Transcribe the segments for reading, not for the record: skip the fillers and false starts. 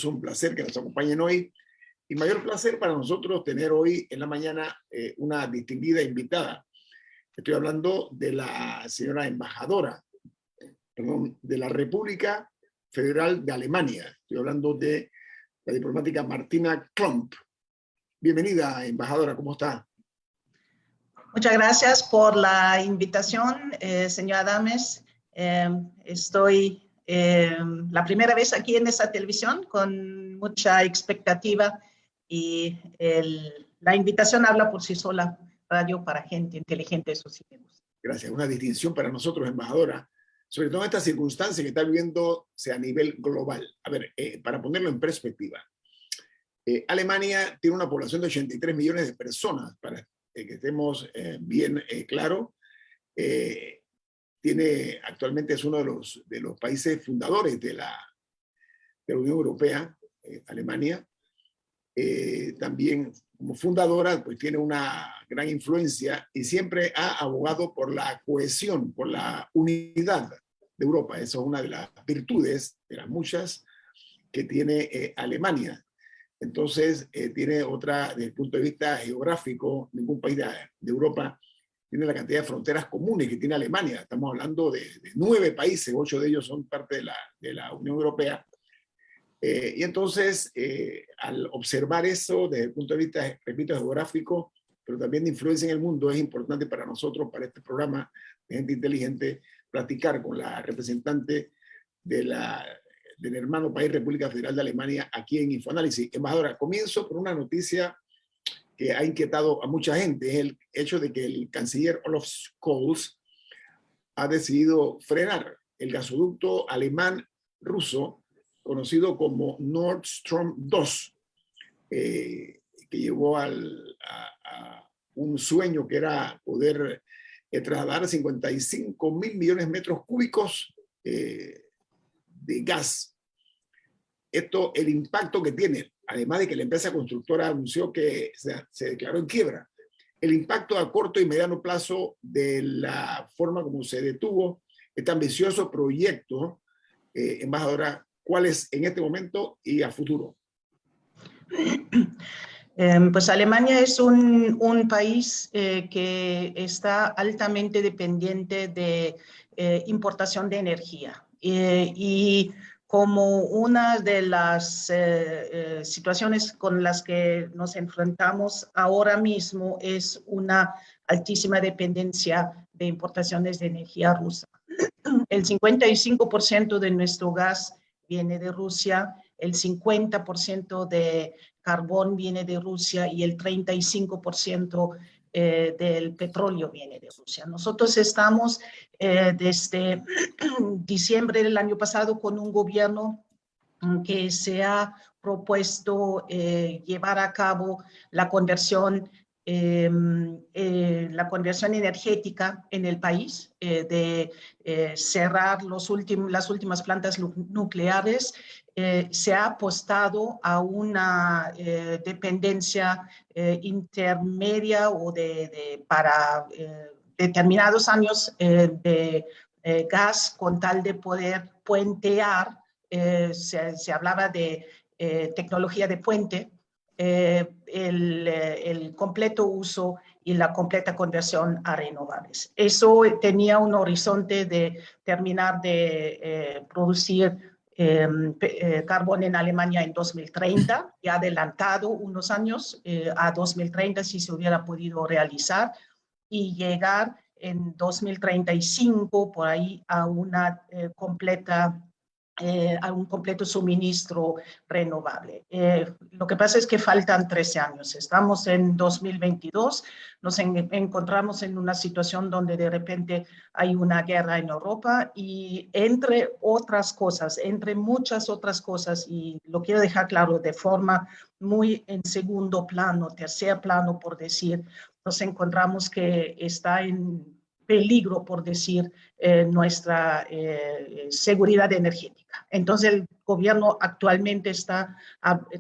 un placer que nos acompañen hoy. Y mayor placer para nosotros tener hoy en la mañana una distinguida invitada. Estoy hablando de la señora embajadora, perdón, de la República Federal de Alemania. Estoy hablando de la diplomática Martina Klomp. Bienvenida, embajadora, ¿cómo está? Muchas gracias por la invitación, señor Adames. Estoy la primera vez aquí en esta televisión con mucha expectativa y la invitación habla por sí sola, radio para gente inteligente, eso sí me gusta. Gracias, una distinción para nosotros, embajadora, sobre todo en esta circunstancia que está viviéndose a nivel global. A ver, para ponerlo en perspectiva, Alemania tiene una población de 83 millones de personas, para que estemos bien claro. Actualmente es uno de los países fundadores de la Unión Europea, Alemania. También como fundadora, pues tiene una gran influencia y siempre ha abogado por la cohesión, por la unidad de Europa. Eso es una de las virtudes, de las muchas, que tiene Alemania. Entonces, tiene otra, desde el punto de vista geográfico, ningún país de Europa tiene la cantidad de fronteras comunes que tiene Alemania. Estamos hablando de 9 países, 8 de ellos son parte de la Unión Europea. Y entonces, al observar eso desde el punto de vista, repito, geográfico, pero también de influencia en el mundo, es importante para nosotros, para este programa de Gente Inteligente, platicar con la representante del hermano país República Federal de Alemania aquí en Infoanálisis. Embajadora, comienzo por una noticia que ha inquietado a mucha gente, es el hecho de que el canciller Olaf Scholz ha decidido frenar el gasoducto alemán-ruso conocido como Nord Stream 2, que llevó a un sueño que era poder trasladar 55.000 millones de metros cúbicos de gas. Esto, el impacto que tiene, además de que la empresa constructora anunció que se declaró en quiebra, el impacto a corto y mediano plazo de la forma como se detuvo este ambicioso proyecto, embajadora, ¿cuál es en este momento y a futuro? Pues Alemania es un país que está altamente dependiente de importación de energía. Y como una de las situaciones con las que nos enfrentamos ahora mismo es una altísima dependencia de importaciones de energía rusa. El 55% de nuestro gas viene de Rusia, el 50% de carbón viene de Rusia y el 35% del petróleo viene de Rusia. Nosotros estamos desde diciembre del año pasado con un gobierno que se ha propuesto llevar a cabo la conversión energética en el país, de cerrar las últimas plantas nucleares. Se ha apostado a una dependencia intermedia o para determinados años de gas con tal de poder puentear. Se hablaba de tecnología de puente, el completo uso y la completa conversión a renovables. Eso tenía un horizonte de terminar de producir carbón en Alemania en 2030, y adelantado unos años a 2030 si se hubiera podido realizar, y llegar en 2035 por ahí a una a un completo suministro renovable. Lo que pasa es que faltan 13 años. Estamos en 2022, nos encontramos en una situación donde de repente hay una guerra en Europa y entre otras cosas, entre muchas otras cosas, y lo quiero dejar claro de forma muy en segundo plano, tercer plano por decir, nos encontramos que está en peligro, por decir, nuestra seguridad energética. Entonces, el gobierno actualmente está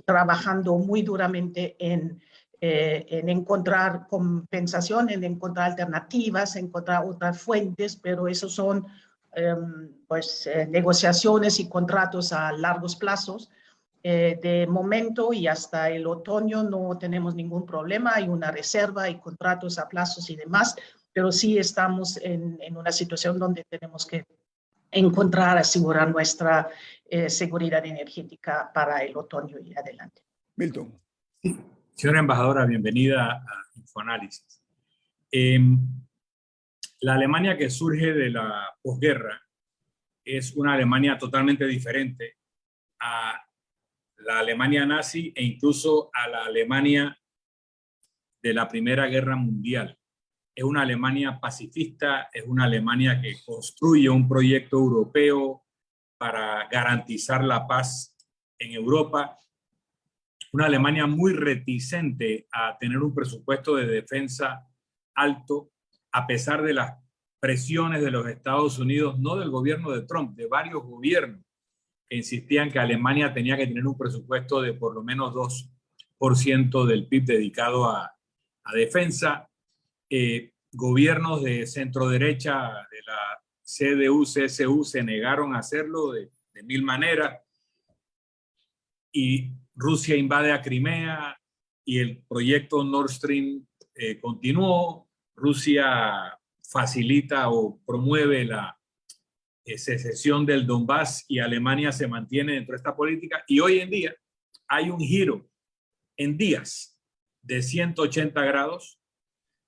trabajando muy duramente en encontrar compensación, en encontrar alternativas, en encontrar otras fuentes, pero eso son negociaciones y contratos a largos plazos. De momento y hasta el otoño no tenemos ningún problema, hay una reserva, hay contratos a plazos y demás, pero sí estamos en una situación donde tenemos que encontrar, asegurar nuestra seguridad energética para el otoño y adelante. Milton. Sí. Señora embajadora, bienvenida a Infoanálisis. La Alemania que surge de la posguerra es una Alemania totalmente diferente a la Alemania nazi e incluso a la Alemania de la Primera Guerra Mundial. Es una Alemania pacifista, es una Alemania que construye un proyecto europeo para garantizar la paz en Europa. Una Alemania muy reticente a tener un presupuesto de defensa alto, a pesar de las presiones de los Estados Unidos, no del gobierno de Trump, de varios gobiernos que insistían que Alemania tenía que tener un presupuesto de por lo menos 2% del PIB dedicado a defensa. Gobiernos de centro derecha, de la CDU, CSU, se negaron a hacerlo de mil maneras. Y Rusia invade a Crimea y el proyecto Nord Stream continuó. Rusia facilita o promueve la secesión del Donbass y Alemania se mantiene dentro de esta política. Y hoy en día hay un giro en días de 180 grados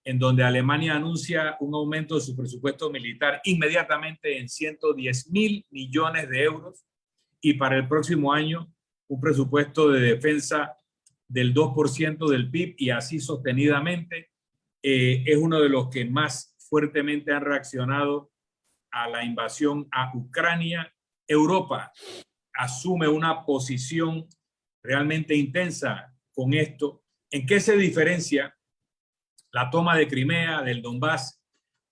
en donde Alemania anuncia un aumento de su presupuesto militar inmediatamente en 110.000 millones de euros y para el próximo año un presupuesto de defensa del 2% del PIB y así sostenidamente. Es uno de los que más fuertemente han reaccionado a la invasión a Ucrania. Europa asume una posición realmente intensa con esto. ¿En qué se diferencia la toma de Crimea, del Donbass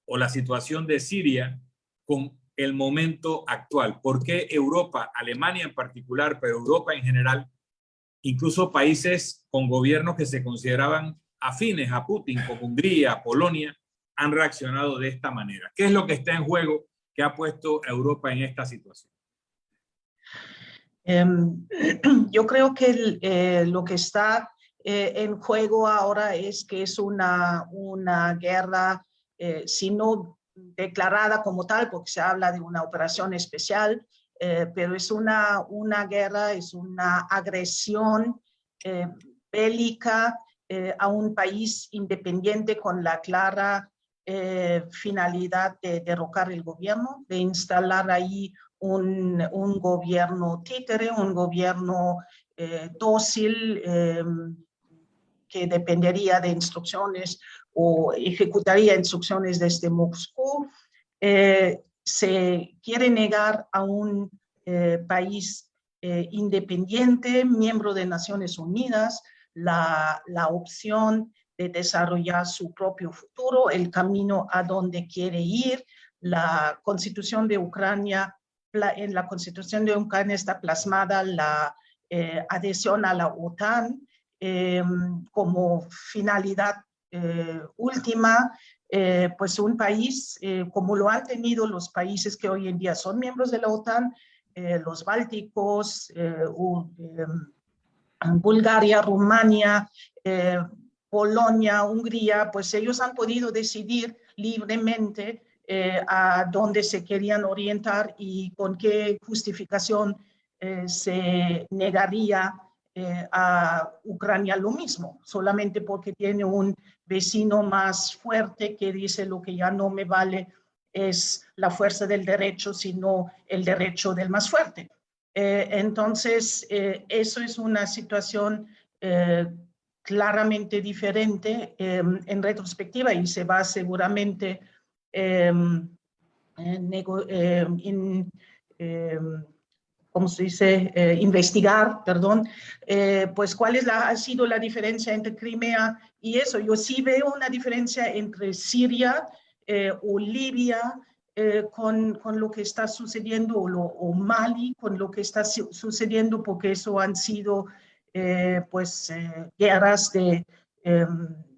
o la situación de Siria con el momento actual? ¿Por qué Europa, Alemania en particular, pero Europa en general, incluso países con gobiernos que se consideraban afines a Putin, como Hungría, Polonia, han reaccionado de esta manera? ¿Qué es lo que está en juego que ha puesto a Europa en esta situación? Yo creo que lo que está en juego ahora es que es una guerra, si no declarada como tal, porque se habla de una operación especial, pero es una guerra, es una agresión bélica a un país independiente con la clara finalidad de derrocar el gobierno, de instalar ahí un gobierno títere, un gobierno dócil que dependería de instrucciones o ejecutaría instrucciones desde Moscú. Se quiere negar a un país independiente, miembro de Naciones Unidas, la opción de desarrollar su propio futuro, el camino a donde quiere ir. La Constitución de Ucrania, en la Constitución de Ucrania está plasmada la adhesión a la OTAN como finalidad última. Pues un país, como lo han tenido los países que hoy en día son miembros de la OTAN, los bálticos, Bulgaria, Rumania, Polonia, Hungría, pues ellos han podido decidir libremente a dónde se querían orientar y con qué justificación se negaría a Ucrania lo mismo, solamente porque tiene un vecino más fuerte que dice lo que ya no me vale es la fuerza del derecho, sino el derecho del más fuerte. Entonces, eso es una situación claramente diferente en retrospectiva y se va seguramente ¿cómo se dice? Investigar, perdón, pues cuál ha sido la diferencia entre Crimea y eso. Yo sí veo una diferencia entre Siria o Libia con lo que está sucediendo, o Mali con lo que está sucediendo, porque eso han sido guerras de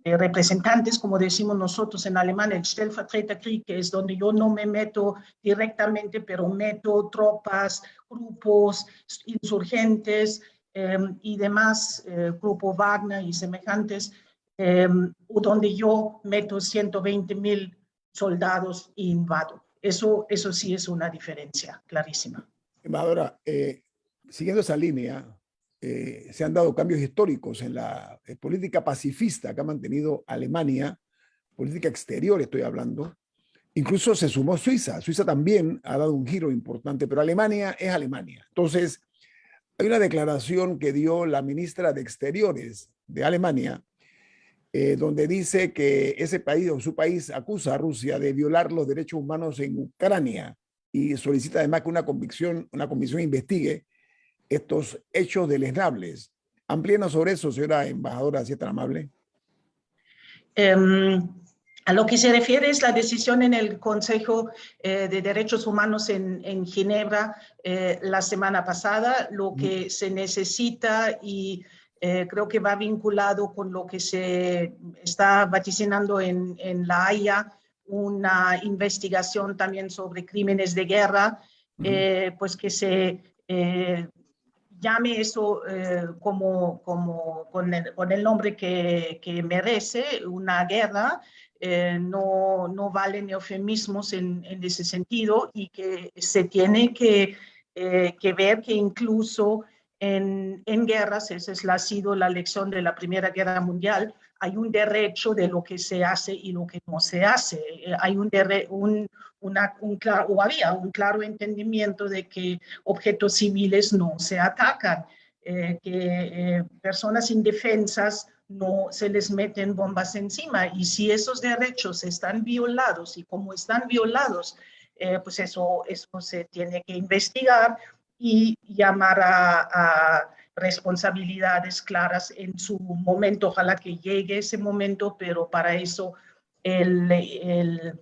representantes, como decimos nosotros en alemán, el Stellvertreterkrieg, que es donde yo no me meto directamente, pero meto tropas, grupos insurgentes y demás, Grupo Wagner y semejantes, donde yo meto 120.000 soldados e invado. Eso sí es una diferencia clarísima. Embajadora, siguiendo esa línea, se han dado cambios históricos en la política pacifista que ha mantenido Alemania, política exterior estoy hablando. Incluso se sumó Suiza. Suiza también ha dado un giro importante, pero Alemania es Alemania. Entonces, hay una declaración que dio la ministra de Exteriores de Alemania, donde dice que ese país o su país acusa a Rusia de violar los derechos humanos en Ucrania y solicita además que una comisión investigue estos hechos deleznables. Amplíenos sobre eso, señora embajadora, si es tan amable. A lo que se refiere es la decisión en el Consejo de Derechos Humanos en Ginebra la semana pasada. Lo que se necesita y creo que va vinculado con lo que se está vaticinando en La Haya, una investigación también sobre crímenes de guerra, pues que se llame eso con el nombre que merece, una guerra. No valen eufemismos en ese sentido, y que se tiene que ver que incluso en guerras, esa ha sido la lección de la Primera Guerra Mundial, hay un derecho de lo que se hace y lo que no se hace. Hay había un claro entendimiento de que objetos civiles no se atacan, que personas indefensas no se les meten bombas encima, y si esos derechos están violados y como están violados, pues eso se tiene que investigar y llamar a responsabilidades claras en su momento. Ojalá que llegue ese momento, pero para eso el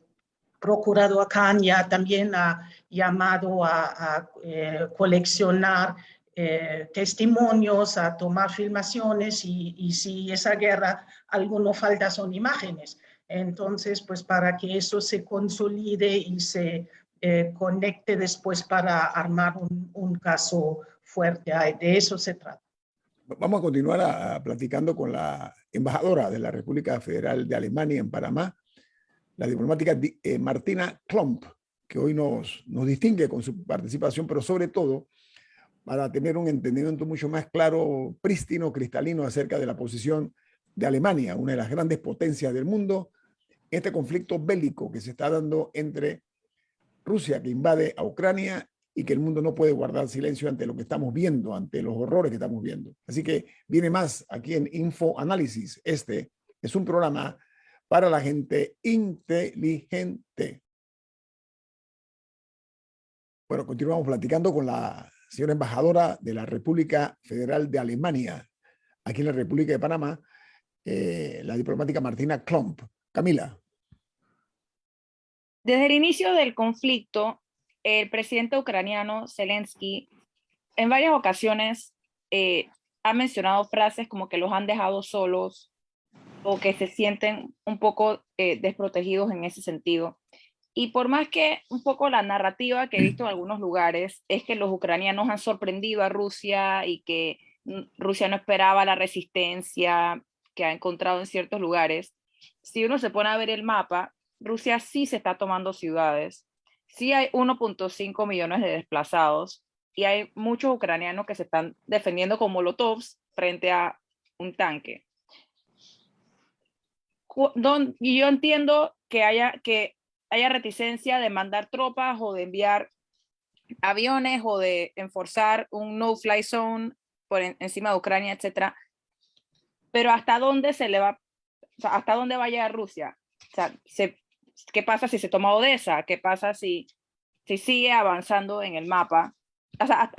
procurador Khan ya también ha llamado a coleccionar testimonios, a tomar filmaciones, y si esa guerra algo no falta son imágenes. Entonces, pues para que eso se consolide y se conecte después para armar un caso fuerte, de eso se trata. Vamos a continuar platicando con la embajadora de la República Federal de Alemania en Panamá, la diplomática Martina Klomp, que hoy nos distingue con su participación, pero sobre todo para tener un entendimiento mucho más claro, prístino, cristalino acerca de la posición de Alemania, una de las grandes potencias del mundo, este conflicto bélico que se está dando entre Rusia, que invade a Ucrania, y que el mundo no puede guardar silencio ante lo que estamos viendo, ante los horrores que estamos viendo. Así que viene más aquí en Info Análisis. Este es un programa para la gente inteligente. Bueno, continuamos platicando con la señora embajadora de la República Federal de Alemania, aquí en la República de Panamá, la diplomática Martina Klomp. Camila. Desde el inicio del conflicto, el presidente ucraniano Zelensky en varias ocasiones ha mencionado frases como que los han dejado solos o que se sienten un poco desprotegidos en ese sentido. Y por más que un poco la narrativa que he visto en algunos lugares es que los ucranianos han sorprendido a Rusia y que Rusia no esperaba la resistencia que ha encontrado en ciertos lugares, si uno se pone a ver el mapa, Rusia sí se está tomando ciudades, sí hay 1.5 millones de desplazados y hay muchos ucranianos que se están defendiendo con molotovs frente a un tanque. Y yo entiendo que haya reticencia de mandar tropas o de enviar aviones o de enforzar un no-fly zone por encima de Ucrania, etcétera. Pero ¿hasta dónde se le va? O sea, ¿hasta dónde va a llegar Rusia? O sea, ¿qué pasa si se toma Odessa? ¿Qué pasa si sigue avanzando en el mapa? O sea,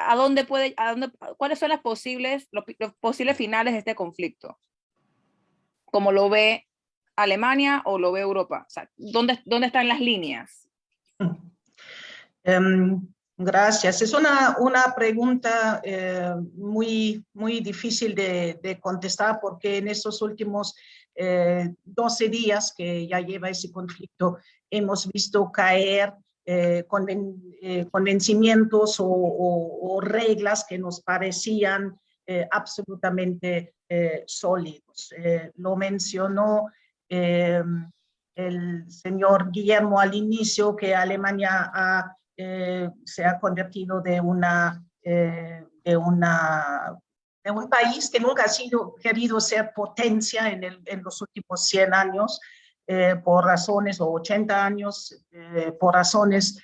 ¿cuáles son los posibles finales de este conflicto? ¿Cómo lo ve Alemania o lo ve Europa? O sea, ¿dónde están las líneas? Gracias. Es una pregunta muy difícil de contestar, porque en estos últimos 12 días que ya lleva ese conflicto hemos visto caer convencimientos o reglas que nos parecían absolutamente sólidos. Lo mencionó el señor Guillermo al inicio, que Alemania se ha convertido de un país que nunca ha querido ser potencia en los últimos 100 años, por razones, o 80 años, por razones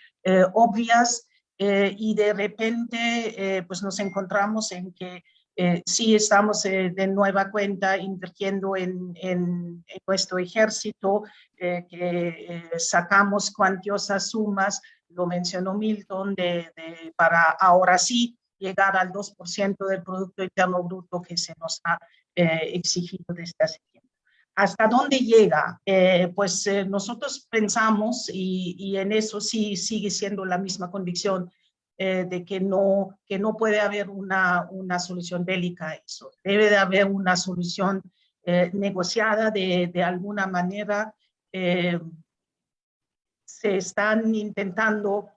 obvias, y de repente pues nos encontramos en que sí estamos de nueva cuenta invirtiendo en nuestro ejército, que sacamos cuantiosas sumas, lo mencionó Milton, para ahora sí llegar al 2% del Producto Interno Bruto que se nos ha exigido desde hace tiempo. ¿Hasta dónde llega? Pues nosotros pensamos, y en eso sí sigue siendo la misma convicción, de que no puede haber una solución bélica a eso. Debe de haber una solución negociada de alguna manera. Se están intentando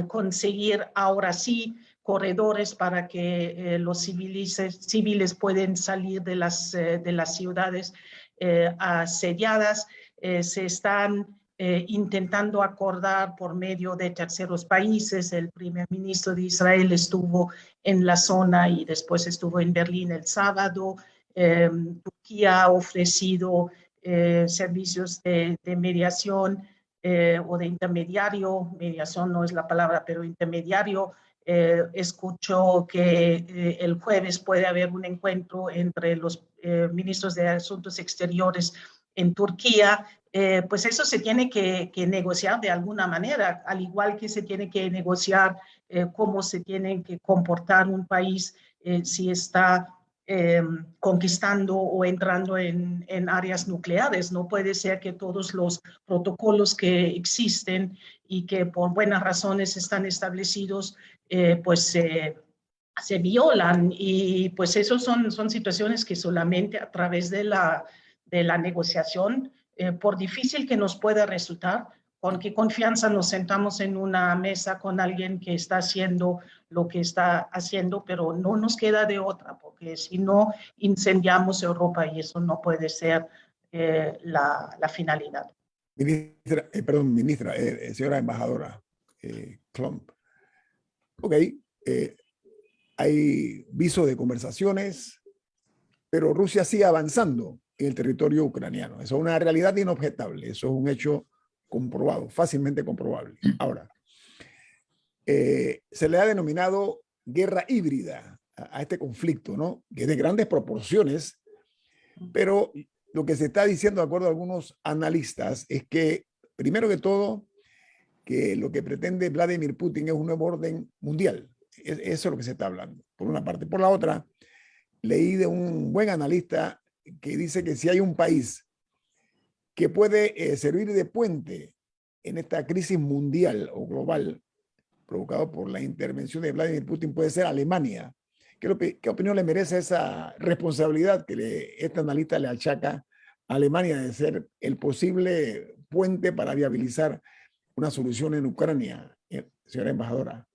conseguir ahora sí corredores para que los civiles pueden salir de las ciudades asediadas. Se están intentando acordar por medio de terceros países. El primer ministro de Israel estuvo en la zona y después estuvo en Berlín el sábado. Turquía ha ofrecido servicios de mediación o de intermediario. Mediación no es la palabra, pero intermediario. Escucho que el jueves puede haber un encuentro entre los ministros de Asuntos Exteriores en Turquía. Pues eso se tiene que negociar de alguna manera, al igual que se tiene que negociar cómo se tiene que comportar un país si está conquistando o entrando en áreas nucleares. No puede ser que todos los protocolos que existen y que por buenas razones están establecidos, pues se violan, y pues eso son situaciones que solamente a través de la negociación, por difícil que nos pueda resultar, con qué confianza nos sentamos en una mesa con alguien que está haciendo lo que está haciendo, pero no nos queda de otra, porque si no incendiamos Europa, y eso no puede ser la finalidad. Ministra, ministra, señora embajadora Klump. Ok, hay viso de conversaciones, pero Rusia sigue avanzando en el territorio ucraniano. Eso es una realidad inobjetable, eso es un hecho comprobado, fácilmente comprobable. Ahora, se le ha denominado guerra híbrida a este conflicto, ¿no? Que es de grandes proporciones, pero lo que se está diciendo, de acuerdo a algunos analistas, es que, primero que todo, que lo que pretende Vladimir Putin es un nuevo orden mundial. Eso es lo que se está hablando, por una parte. Por la otra, leí de un buen analista que dice que si hay un país que puede servir de puente en esta crisis mundial o global provocado por la intervención de Vladimir Putin, puede ser Alemania. ¿Qué opinión le merece esa responsabilidad que este analista le achaca a Alemania de ser el posible puente para viabilizar una solución en Ucrania, señora embajadora?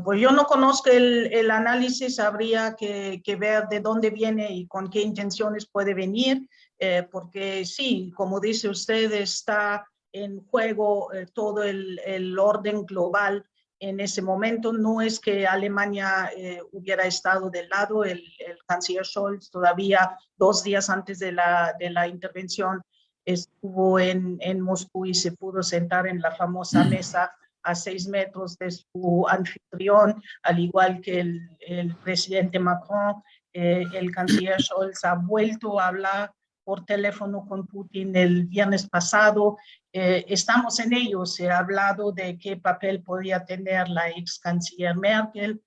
Pues yo no conozco el análisis, habría que ver de dónde viene y con qué intenciones puede venir, porque sí, como dice usted, está en juego todo el orden global en ese momento. No es que Alemania hubiera estado del lado. El canciller Scholz todavía 2 días antes de la intervención estuvo en Moscú y se pudo sentar en la famosa mesa a 6 metros de su anfitrión, al igual que el presidente Macron. El canciller Scholz ha vuelto a hablar por teléfono con Putin el viernes pasado. Estamos en ello. Se ha hablado de qué papel podía tener la ex canciller Merkel.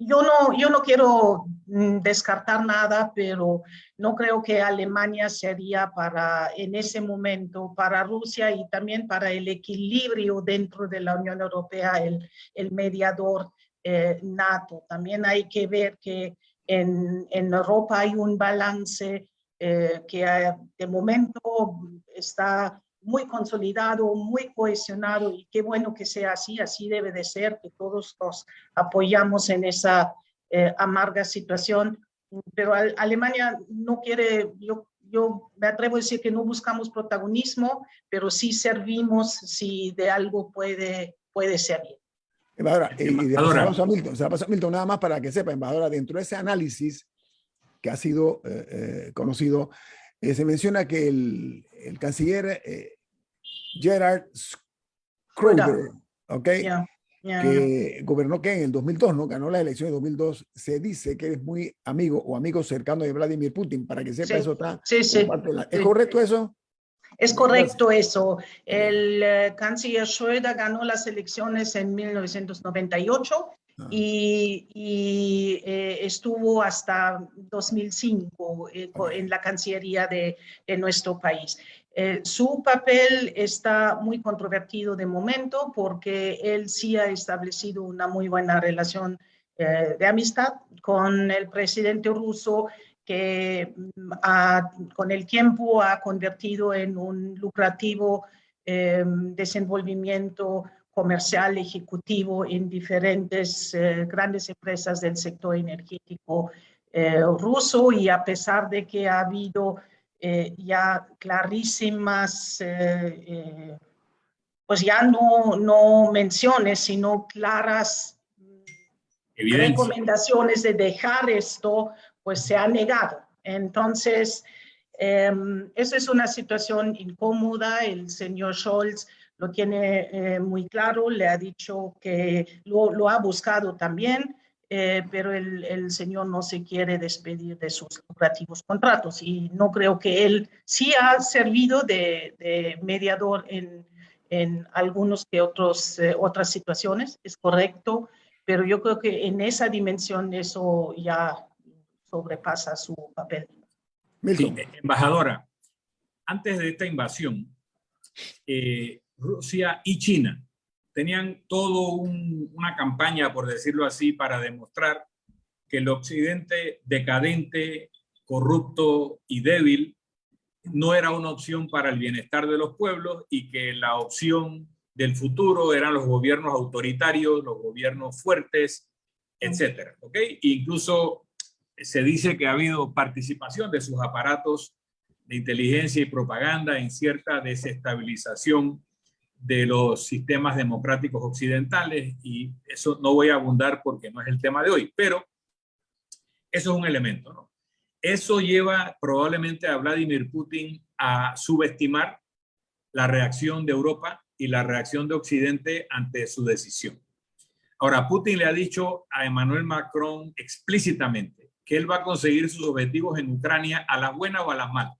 Yo no quiero descartar nada, pero no creo que Alemania sería en ese momento, para Rusia y también para el equilibrio dentro de la Unión Europea, el mediador nato. También hay que ver que en Europa hay un balance que de momento está muy consolidado, muy cohesionado, y qué bueno que sea así, así debe de ser, que todos nos apoyamos en esa amarga situación. Pero Alemania no quiere, yo me atrevo a decir que no buscamos protagonismo, pero sí servimos si de algo puede servir. Embajadora, y después Embajadora. se la paso a Milton, nada más para que sepa, embajadora, dentro de ese análisis que ha sido conocido, se menciona que el canciller Gerhard Schröder, ¿okay? Que gobernó que en el 2002, ¿no? Ganó las elecciones de 2002, se dice que es muy amigo o amigo cercano de Vladimir Putin, para que sepa, eso está parte de la... ¿Es correcto eso? Es correcto eso. El canciller Schröder ganó las elecciones en 1998 y estuvo hasta 2005 en la Cancillería de nuestro país. Su papel está muy controvertido de momento porque él sí ha establecido una muy buena relación de amistad con el presidente ruso, que con el tiempo ha convertido en un lucrativo desenvolvimiento comercial ejecutivo en diferentes grandes empresas del sector energético ruso, y a pesar de que ha habido ya clarísimas, pues ya no menciones, sino claras recomendaciones de dejar esto, pues se ha negado. Entonces, eso es una situación incómoda. El señor Scholz lo tiene muy claro, le ha dicho que lo ha buscado también, pero el señor no se quiere despedir de sus lucrativos contratos, y no creo que él sí ha servido de mediador en algunos que otras situaciones, es correcto, pero yo creo que en esa dimensión eso ya sobrepasa su papel. Sí, embajadora, antes de esta invasión, Rusia y China tenían toda una campaña, por decirlo así, para demostrar que el occidente decadente, corrupto y débil no era una opción para el bienestar de los pueblos, y que la opción del futuro eran los gobiernos autoritarios, los gobiernos fuertes, etcétera, ¿ok? Incluso se dice que ha habido participación de sus aparatos de inteligencia y propaganda en cierta desestabilización de los sistemas democráticos occidentales, y eso no voy a abundar porque no es el tema de hoy, pero eso es un elemento, ¿no? Eso lleva probablemente a Vladimir Putin a subestimar la reacción de Europa y la reacción de Occidente ante su decisión. Ahora, Putin le ha dicho a Emmanuel Macron explícitamente que él va a conseguir sus objetivos en Ucrania a las buenas o a las malas.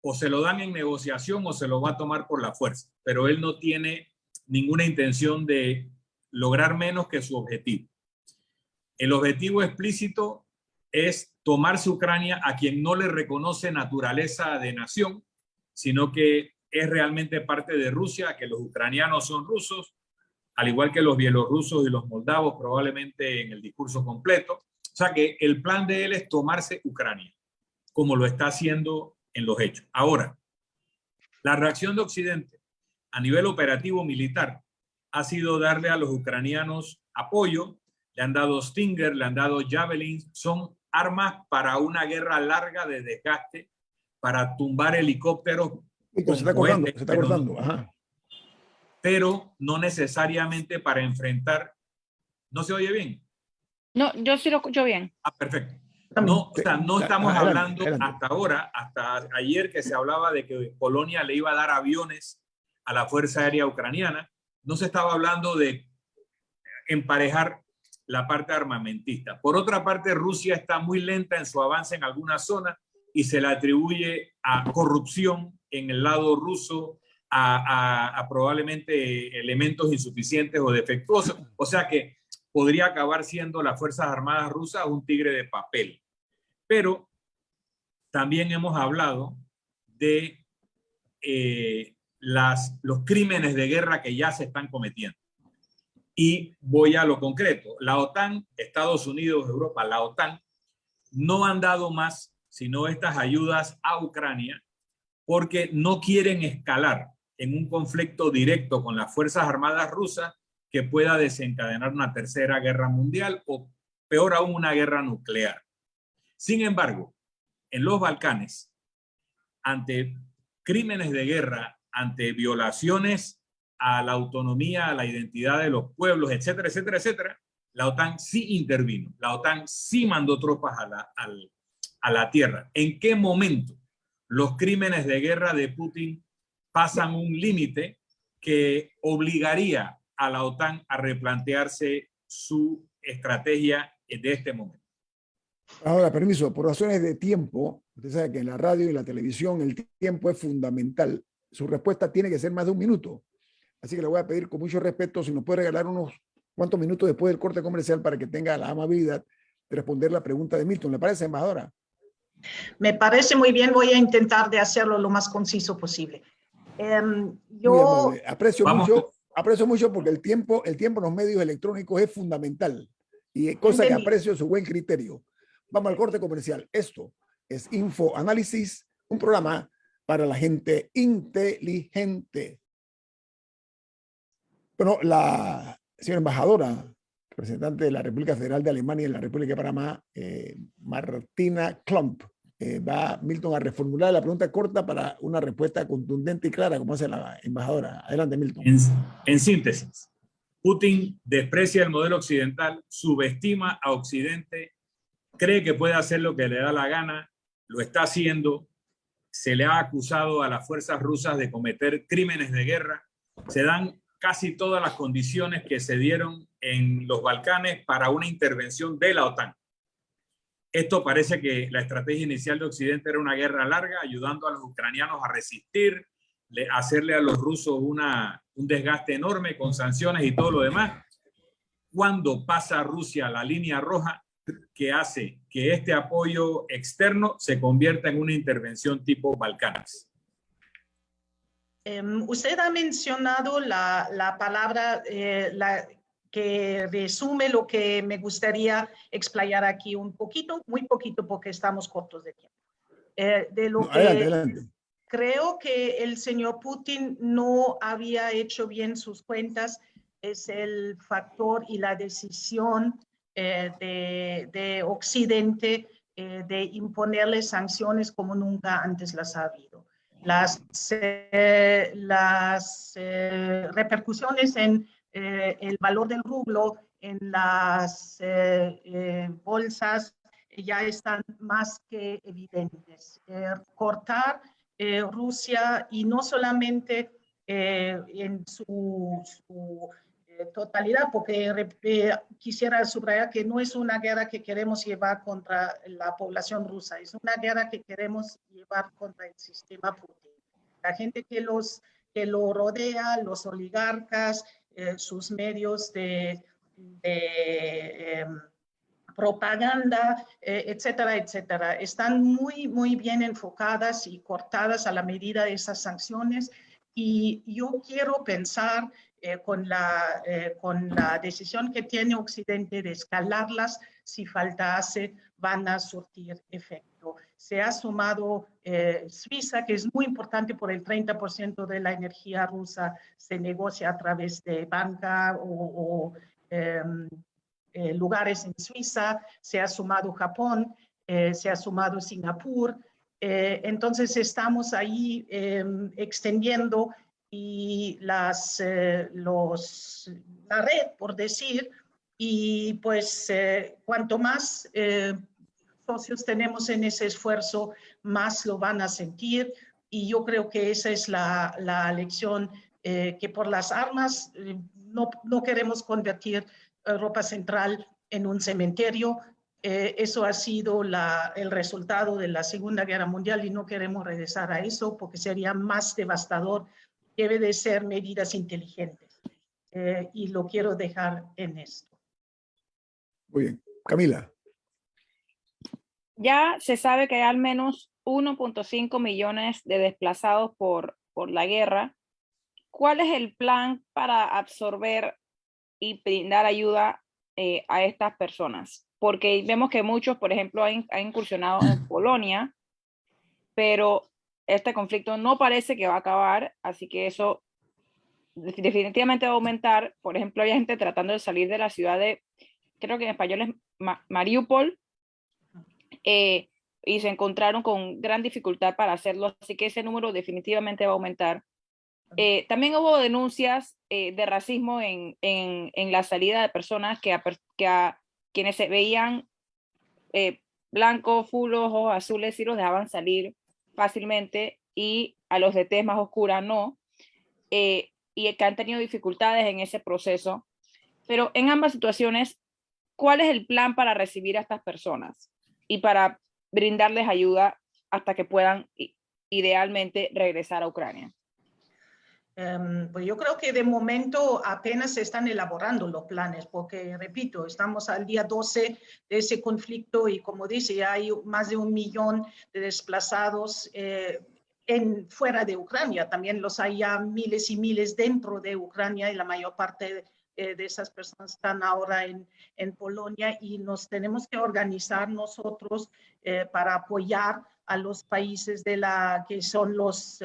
O se lo dan en negociación o se lo va a tomar por la fuerza, pero él no tiene ninguna intención de lograr menos que su objetivo. El objetivo explícito es tomarse Ucrania, a quien no le reconoce naturaleza de nación, sino que es realmente parte de Rusia, que los ucranianos son rusos, al igual que los bielorrusos y los moldavos, probablemente en el discurso completo. O sea que el plan de él es tomarse Ucrania, como lo está haciendo en los hechos. Ahora, la reacción de Occidente a nivel operativo militar ha sido darle a los ucranianos apoyo. Le han dado Stinger, le han dado Javelin, son armas para una guerra larga de desgaste, para tumbar helicópteros. Se está cortando. Ajá. Pero no necesariamente para enfrentar. ¿No se oye bien? No, yo sí lo escucho bien. Ah, perfecto. No, o sea, no estamos hablando hasta ahora, hasta ayer que se hablaba de que Polonia le iba a dar aviones a la Fuerza Aérea Ucraniana. No se estaba hablando de emparejar la parte armamentista. Por otra parte, Rusia está muy lenta en su avance en algunas zonas y se le atribuye a corrupción en el lado ruso, a probablemente elementos insuficientes o defectuosos. O sea que podría acabar siendo las Fuerzas Armadas rusas un tigre de papel. Pero también hemos hablado de los crímenes de guerra que ya se están cometiendo. Y voy a lo concreto. La OTAN, Estados Unidos, Europa, la OTAN, no han dado más sino estas ayudas a Ucrania, porque no quieren escalar en un conflicto directo con las Fuerzas Armadas rusas que pueda desencadenar una tercera guerra mundial o peor aún una guerra nuclear. Sin embargo, en los Balcanes, ante crímenes de guerra, ante violaciones a la autonomía, a la identidad de los pueblos, etcétera, etcétera, etcétera, la OTAN sí intervino, la OTAN sí mandó tropas a la tierra. ¿En qué momento los crímenes de guerra de Putin pasan un límite que obligaría a la OTAN a replantearse su estrategia de este momento? Ahora, permiso, por razones de tiempo, usted sabe que en la radio y la televisión el tiempo es fundamental. Su respuesta tiene que ser más de 1 minuto. Así que le voy a pedir con mucho respeto si nos puede regalar unos cuantos minutos después del corte comercial para que tenga la amabilidad de responder la pregunta de Milton. ¿Le parece, embajadora? Me parece muy bien, voy a intentar de hacerlo lo más conciso posible. Yo aprecio mucho porque el tiempo en los medios electrónicos es fundamental y es cosa que aprecio su buen criterio. Vamos al corte comercial. Esto es Info Análisis, un programa para la gente inteligente. Bueno, la señora embajadora, representante de la República Federal de Alemania y la República de Panamá, Martina Klump, va Milton a reformular la pregunta corta para una respuesta contundente y clara, como hace la embajadora. Adelante, Milton. En síntesis, Putin desprecia el modelo occidental, subestima a Occidente, cree que puede hacer lo que le da la gana, lo está haciendo, se le ha acusado a las fuerzas rusas de cometer crímenes de guerra, se dan casi todas las condiciones que se dieron en los Balcanes para una intervención de la OTAN. Esto parece que la estrategia inicial de Occidente era una guerra larga, ayudando a los ucranianos a resistir, hacerle a los rusos un desgaste enorme con sanciones y todo lo demás. Cuando pasa Rusia la línea roja, que hace que este apoyo externo se convierta en una intervención tipo Balcanes. Usted ha mencionado la palabra que resume lo que me gustaría explayar aquí un poquito, muy poquito porque estamos cortos de tiempo. Adelante. Creo que el señor Putin no había hecho bien sus cuentas, es el factor y la decisión de Occidente de imponerle sanciones como nunca antes las ha habido. Las repercusiones en el valor del rublo, en las bolsas, ya están más que evidentes. Cortar Rusia, y no solamente en su totalidad, porque quisiera subrayar que no es una guerra que queremos llevar contra la población rusa, es una guerra que queremos llevar contra el sistema Putin. La gente que lo rodea, los oligarcas, sus medios de propaganda, etcétera, etcétera, están muy, muy bien enfocadas y cortadas a la medida de esas sanciones. Y yo quiero pensar con la decisión que tiene Occidente de escalarlas, si falta hace, van a surtir efecto. Se ha sumado Suiza, que es muy importante por el 30% de la energía rusa se negocia a través de banca o lugares en Suiza, se ha sumado Japón, se ha sumado Singapur. Entonces estamos ahí extendiendo y la red, por decir, y pues cuanto más socios tenemos en ese esfuerzo, más lo van a sentir, y yo creo que esa es la lección, que por las armas no queremos convertir Europa Central en un cementerio. Eso ha sido el resultado de la Segunda Guerra Mundial y no queremos regresar a eso porque sería más devastador. Debe de ser medidas inteligentes y lo quiero dejar en esto. Muy bien. Camila. Ya se sabe que hay al menos 1.5 millones de desplazados por la guerra. ¿Cuál es el plan para absorber y brindar ayuda a estas personas? Porque vemos que muchos, por ejemplo, han incursionado en Polonia, pero este conflicto no parece que va a acabar, así que eso definitivamente va a aumentar. Por ejemplo, hay gente tratando de salir de la ciudad de, creo que en español es Mariupol, y se encontraron con gran dificultad para hacerlo, así que ese número definitivamente va a aumentar. También hubo denuncias de racismo en la salida de personas que a quienes se veían blancos, full, ojos azules, sí los dejaban salir fácilmente, y a los de tez más oscura no, y que han tenido dificultades en ese proceso. Pero en ambas situaciones, ¿cuál es el plan para recibir a estas personas y para brindarles ayuda hasta que puedan idealmente regresar a Ucrania? Pues yo creo que de momento apenas se están elaborando los planes, porque, repito, estamos al día 12 de ese conflicto y, como dice, ya hay más de 1 millón de desplazados fuera de Ucrania. También los hay ya miles y miles dentro de Ucrania, y la mayor parte de esas personas están ahora en Polonia, y nos tenemos que organizar nosotros para apoyar a los países que son los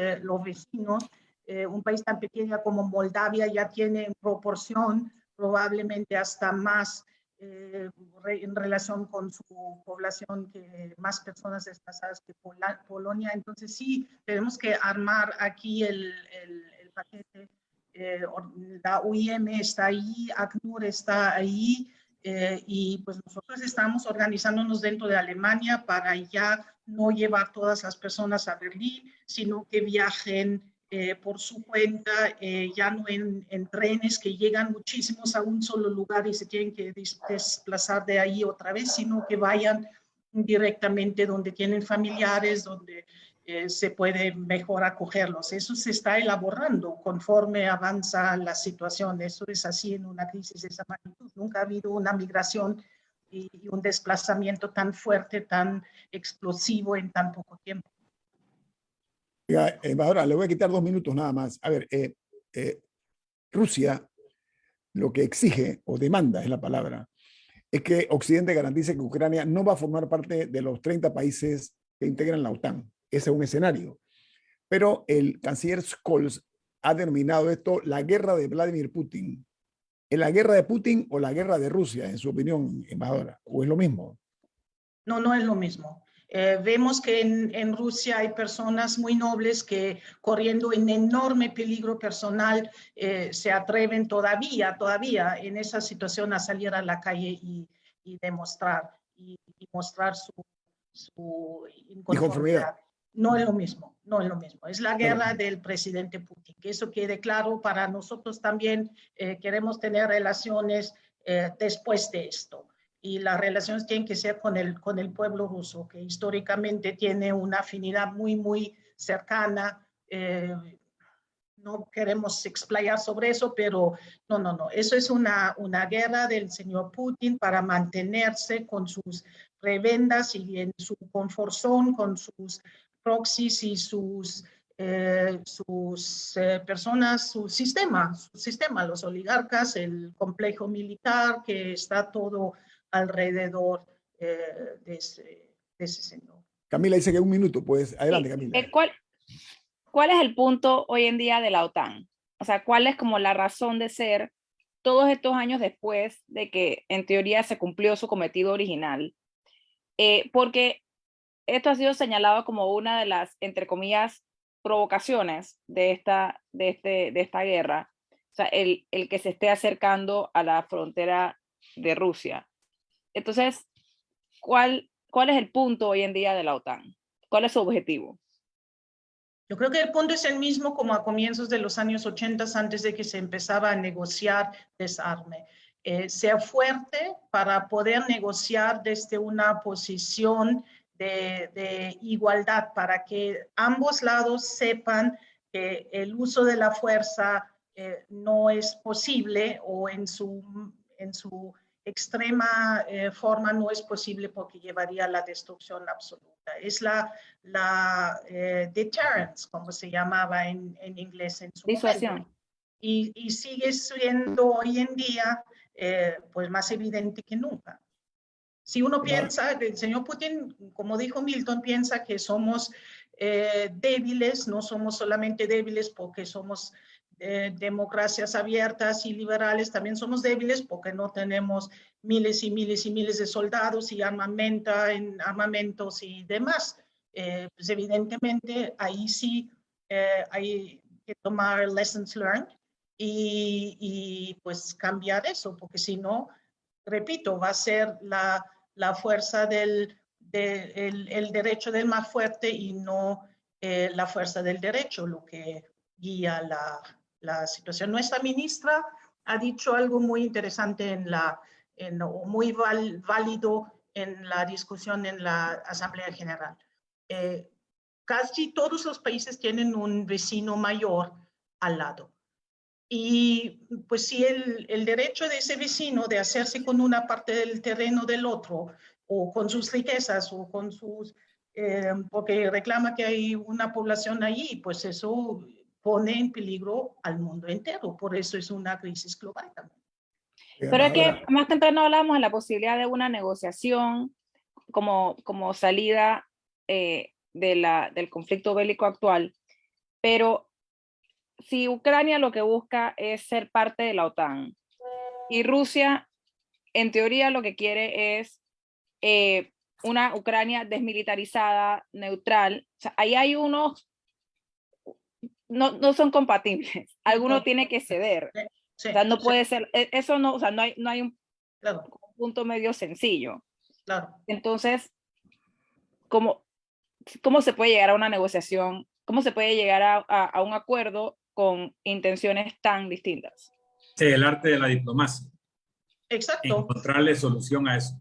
vecinos. Un país tan pequeño como Moldavia ya tiene en proporción probablemente hasta más en relación con su población, que más personas desplazadas que Polonia. Entonces sí, tenemos que armar aquí el paquete. La OIM está ahí, ACNUR está ahí, y pues nosotros estamos organizándonos dentro de Alemania para ya no llevar todas las personas a Berlín, sino que viajen por su cuenta, ya no en trenes que llegan muchísimos a un solo lugar y se tienen que desplazar de ahí otra vez, sino que vayan directamente donde tienen familiares, donde se puede mejor acogerlos. Eso se está elaborando conforme avanza la situación. Eso es así en una crisis de esa magnitud. Nunca ha habido una migración y un desplazamiento tan fuerte, tan explosivo en tan poco tiempo. Embajadora, le voy a quitar 2 minutos nada más. A ver, Rusia lo que exige o demanda, es la palabra, es que Occidente garantice que Ucrania no va a formar parte de los 30 países que integran la OTAN. Ese es un escenario. Pero el canciller Scholz ha denominado esto la guerra de Vladimir Putin. ¿Es la guerra de Putin o la guerra de Rusia, en su opinión, embajadora? ¿O es lo mismo? No, no es lo mismo. Vemos que en Rusia hay personas muy nobles que, corriendo en enorme peligro personal, se atreven todavía en esa situación a salir a la calle y demostrar y mostrar su inconformidad. No es lo mismo, no es lo mismo. Es la guerra del presidente Putin. Que eso quede claro para nosotros también. Queremos tener relaciones después de esto. Y las relaciones tienen que ser con el pueblo ruso, que históricamente tiene una afinidad muy, muy cercana. No queremos explayar sobre eso, pero no. Eso es una guerra del señor Putin para mantenerse con sus prebendas y en su comfort zone, con sus proxies y sus personas, su sistema, los oligarcas, el complejo militar que está todo alrededor de ese señor. Camila dice que 1 minuto, pues adelante, Sí. Camila. ¿Cuál es el punto hoy en día de la OTAN? O sea, ¿cuál es como la razón de ser todos estos años después de que en teoría se cumplió su cometido original? Porque esto ha sido señalado como una de las, entre comillas, provocaciones de esta guerra. O sea, el que se esté acercando a la frontera de Rusia. Entonces, ¿cuál es el punto hoy en día de la OTAN? ¿Cuál es su objetivo? Yo creo que el punto es el mismo como a comienzos de los años 80, antes de que se empezaba a negociar desarme. Sea fuerte para poder negociar desde una posición de igualdad, para que ambos lados sepan que el uso de la fuerza no es posible, o en su extrema forma no es posible, porque llevaría a la destrucción absoluta. Es la deterrence, como se llamaba en inglés en su momento. Y sigue siendo hoy en día pues más evidente que nunca. Si uno piensa, el señor Putin, como dijo Milton, piensa que somos débiles, no somos solamente débiles porque somos democracias abiertas y liberales, también somos débiles porque no tenemos miles y miles y miles de soldados y armamentos y demás. Pues evidentemente ahí sí hay que tomar lessons learned y pues cambiar eso, porque si no, repito, va a ser la fuerza el derecho del más fuerte y no la fuerza del derecho, lo que guía la situación. Nuestra ministra ha dicho algo muy interesante muy válido en la discusión en la Asamblea General. Casi todos los países tienen un vecino mayor al lado. Y pues si el derecho de ese vecino de hacerse con una parte del terreno del otro, o con sus riquezas, o con porque reclama que hay una población allí, pues eso pone en peligro al mundo entero. Por eso es una crisis global también. Pero es que más temprano hablábamos de la posibilidad de una negociación como salida del conflicto bélico actual, pero si Ucrania lo que busca es ser parte de la OTAN y Rusia, en teoría, lo que quiere es una Ucrania desmilitarizada, neutral, o sea, ahí hay unos, no son compatibles, alguno tiene que ceder. Sí, o sea, no puede ser, eso no, o sea, no hay un claro, punto medio sencillo. claro. Entonces, ¿cómo se puede llegar a una negociación? ¿Cómo se puede llegar a un acuerdo con intenciones tan distintas? Sí, el arte de la diplomacia. Exacto. Encontrarle solución a eso.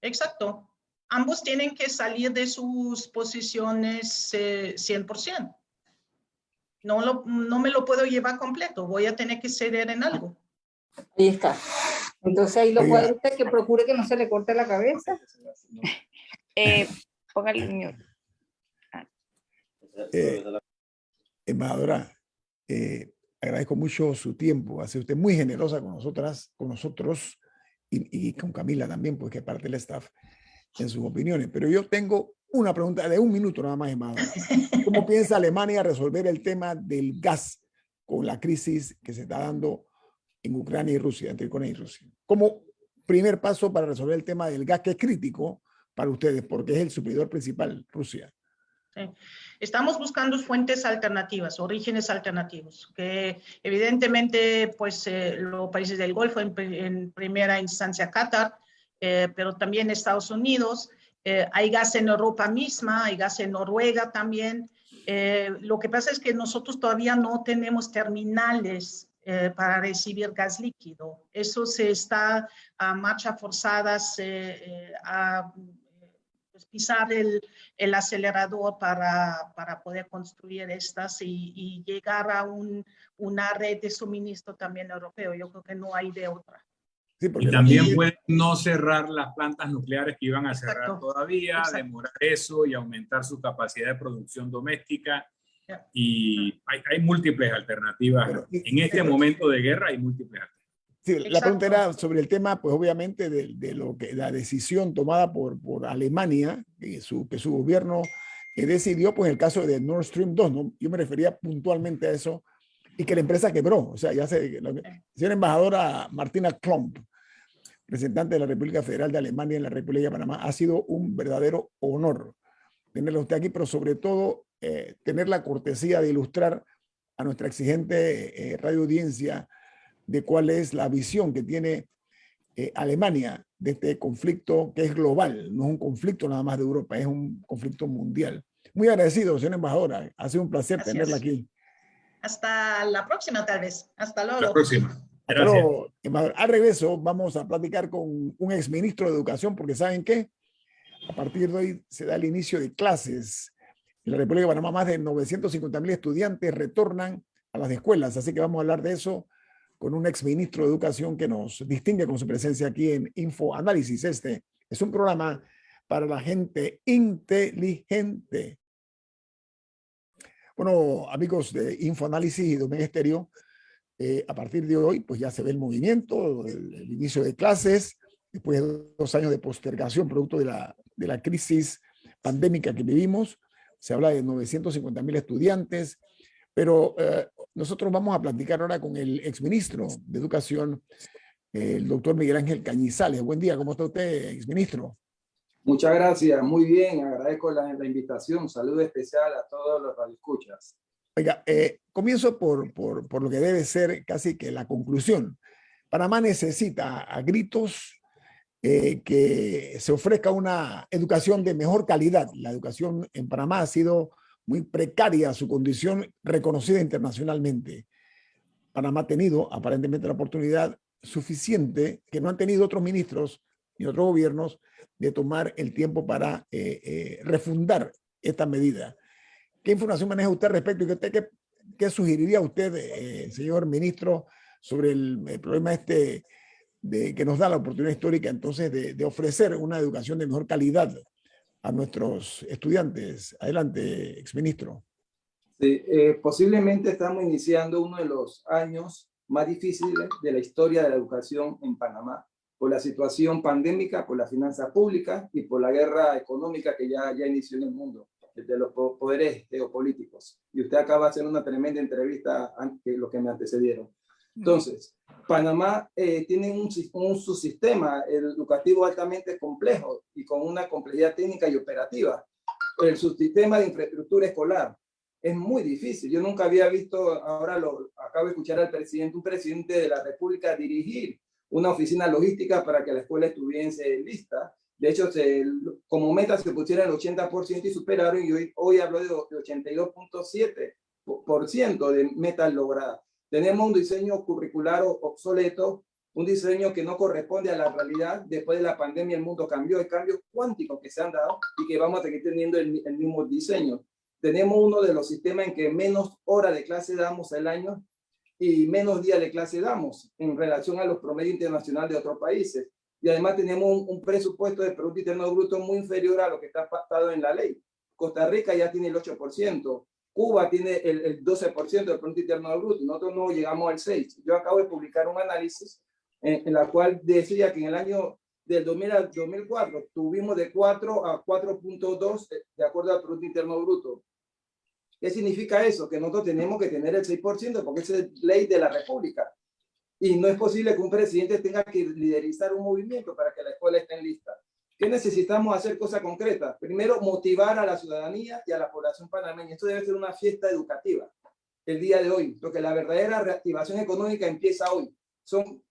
Exacto. Ambos tienen que salir de sus posiciones 100%. No me lo puedo llevar completo, voy a tener que ceder en algo. Ahí está. Entonces ahí lo cuadra usted, que procure que no se le corte la cabeza. Póngale el mute. Embajadora, agradezco mucho su tiempo, ha sido usted muy generosa con nosotros y con Camila también, porque es parte del staff, en sus opiniones. Pero yo tengo una pregunta de un minuto nada más, embajadora. ¿Cómo piensa Alemania resolver el tema del gas con la crisis que se está dando en Ucrania y Rusia, entre Ucrania y Rusia? Como primer paso para resolver el tema del gas, que es crítico para ustedes, porque es el suplidor principal, Rusia. Sí. Estamos buscando fuentes alternativas, orígenes alternativos, que evidentemente pues los países del Golfo, en primera instancia Qatar, pero también Estados Unidos, hay gas en Europa misma, hay gas en Noruega también. Lo que pasa es que nosotros todavía no tenemos terminales para recibir gas líquido. Eso se está a marcha forzadas a pisar el acelerador para poder construir estas y llegar a una red de suministro también europeo. Yo creo que no hay de otra. Sí, y también pueden no cerrar las plantas nucleares que iban a cerrar. Exacto. Todavía, exacto. Demorar eso y aumentar su capacidad de producción doméstica. Yeah. Y hay múltiples alternativas. Pero, en este momento de guerra hay múltiples alternativas. Sí, la pregunta era sobre el tema, pues obviamente, de lo que la decisión tomada por Alemania, que su gobierno decidió, pues en el caso de Nord Stream 2, ¿no? Yo me refería puntualmente a eso, y que la empresa quebró. O sea, ya se... La señora embajadora Martina Klomp, representante de la República Federal de Alemania en la República de Panamá, ha sido un verdadero honor tenerla usted aquí, pero sobre todo tener la cortesía de ilustrar a nuestra exigente radio audiencia de cuál es la visión que tiene Alemania de este conflicto que es global, no es un conflicto nada más de Europa, es un conflicto mundial. Muy agradecido, señora embajadora, ha sido un placer tenerla aquí. Hasta la próxima, tal vez. Hasta luego. La próxima. Gracias. Hasta luego, embajadora. Al regreso vamos a platicar con un exministro de Educación, porque ¿saben qué? A partir de hoy se da el inicio de clases. En la República de Panamá más de 950,000 estudiantes retornan a las escuelas, así que vamos a hablar de eso con un exministro de Educación que nos distingue con su presencia aquí en InfoAnálisis. Este es un programa para la gente inteligente. Bueno, amigos de InfoAnálisis y de Omega Estéreo, a partir de hoy, pues ya se ve el movimiento, el inicio de clases, después de 2 años de postergación producto de la crisis pandémica que vivimos. se habla de 950.000 estudiantes, pero nosotros vamos a platicar ahora con el exministro de Educación, el doctor Miguel Ángel Cañizales. Buen día, ¿cómo está usted, exministro? Muchas gracias, muy bien, agradezco la invitación. Saludo especial a todos los radioescuchas. Oiga, comienzo por lo que debe ser casi que la conclusión. Panamá necesita a gritos que se ofrezca una educación de mejor calidad. La educación en Panamá ha sido muy precaria, su condición reconocida internacionalmente. Panamá ha tenido aparentemente la oportunidad suficiente que no han tenido otros ministros ni otros gobiernos de tomar el tiempo para refundar esta medida. ¿Qué información maneja usted al respecto? ¿Y qué sugeriría usted, señor ministro, sobre el problema este que nos da la oportunidad histórica entonces de ofrecer una educación de mejor calidad a nuestros estudiantes? Adelante, exministro. Sí, posiblemente estamos iniciando uno de los años más difíciles de la historia de la educación en Panamá, por la situación pandémica, por las finanzas públicas y por la guerra económica que ya inició en el mundo, de los poderes geopolíticos. Y usted acaba de hacer una tremenda entrevista ante los que me antecedieron. Entonces, Panamá tiene un subsistema educativo altamente complejo y con una complejidad técnica y operativa. El subsistema de infraestructura escolar es muy difícil. Yo nunca había visto, ahora acabo de escuchar al presidente, un presidente de la República dirigir una oficina logística para que la escuela estuviese lista. De hecho, como meta se pusieron el 80% y superaron, y hoy hablo de 82.7% de metas logradas. Tenemos un diseño curricular obsoleto, un diseño que no corresponde a la realidad. Después de la pandemia el mundo cambió, hay cambios cuánticos que se han dado y que vamos a seguir teniendo el mismo diseño. Tenemos uno de los sistemas en que menos horas de clase damos al año y menos días de clase damos en relación a los promedios internacionales de otros países. Y además tenemos un presupuesto de Producto Interno Bruto muy inferior a lo que está pactado en la ley. Costa Rica ya tiene el 8%, Cuba tiene el 12% del Producto Interno Bruto, nosotros no llegamos al 6%. Yo acabo de publicar un análisis en la cual decía que en el año del 2000 al 2004 tuvimos de 4 a 4.2 de acuerdo al Producto Interno Bruto. ¿Qué significa eso? Que nosotros tenemos que tener el 6% porque esa es ley de la República. Y no es posible que un presidente tenga que liderizar un movimiento para que la escuela esté lista. ¿Qué necesitamos hacer? Cosas concretas. Primero, motivar a la ciudadanía y a la población panameña. Esto debe ser una fiesta educativa el día de hoy, porque la verdadera reactivación económica empieza hoy. Son